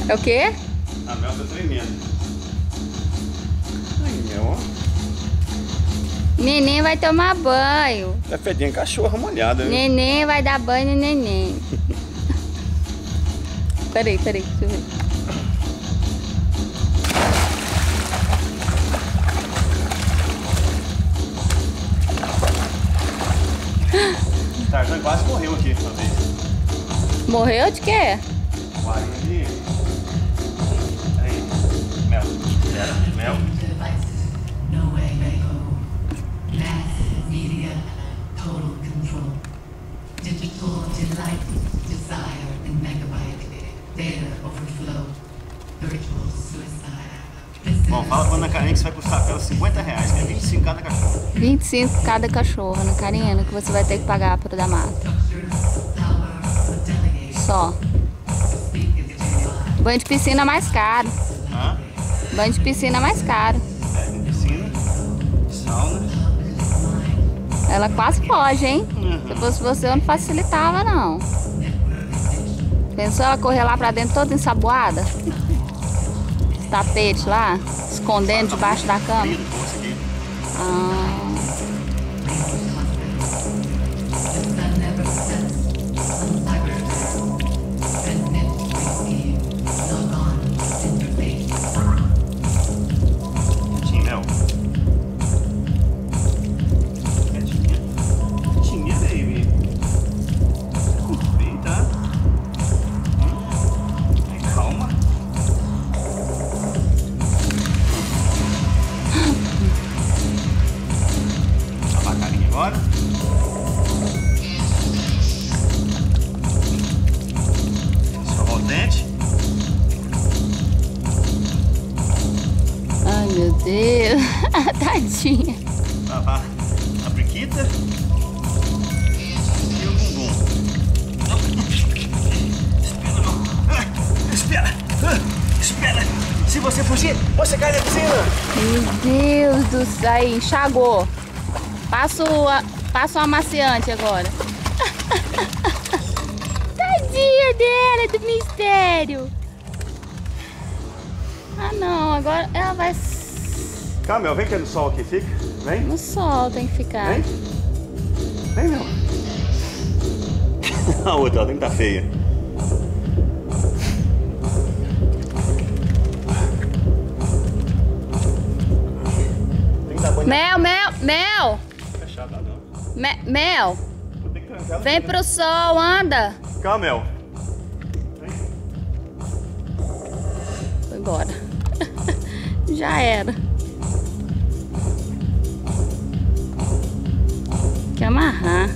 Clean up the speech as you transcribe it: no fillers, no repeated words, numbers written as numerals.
É o quê? A Mel tá tremendo. Aí, Mel, ó. Neném vai tomar banho. Tá fedendo cachorra molhada, né? Neném vai dar banho no neném. Peraí, deixa eu ver. Tarzan quase morreu aqui uma vez. Morreu de quê? O ar ali. Aí, Mel. Espera, Mel. No way back home. Mass media, total control. Digital delight, desire, and megabyte. Data overflow. Virtual suicide. Bom, fala pra Ana Karine que isso vai custar pra ela R$50, que é 25 cada cachorro. 25 cada cachorro, Ana Karina, que você vai ter que pagar pro da mata. Só. Banho de piscina é mais caro. Hã? Banho de piscina é mais caro. É, piscina, sauna. Ela quase foge, hein? Se fosse você, eu não facilitava, não. Pensou ela correr lá pra dentro toda ensaboada? Os tapetes lá, escondendo debaixo da cama. Frio do bolso aqui. Ah. Quietinho, Mel. Quietinha. Quietinha, baby. Vem, tá? Calma. Lavar a carinha agora. Escovar o dente. Ai, meu Deus. Tadinha. Lavar a priquita e o bumbum. Espera, não. Espera! Espera! Se você fugir, você cai na piscina! Meu Deus do céu. Aí, enxagou. Passa o amaciante agora. Tadinha dela, do mistério. Ah, não. Agora ela vai Calma, Mel, vem que é no sol aqui, fica. Vem. no sol, tem que ficar. Vem. Vem, Mel. A outra, ela tem que estar feia. Tem que dar banho. Mel. Fechada, não. Mel, Vou ter que trancar ela. vem pro sol, anda. Calma, Mel. Foi embora. Já era. Tem que amarrar.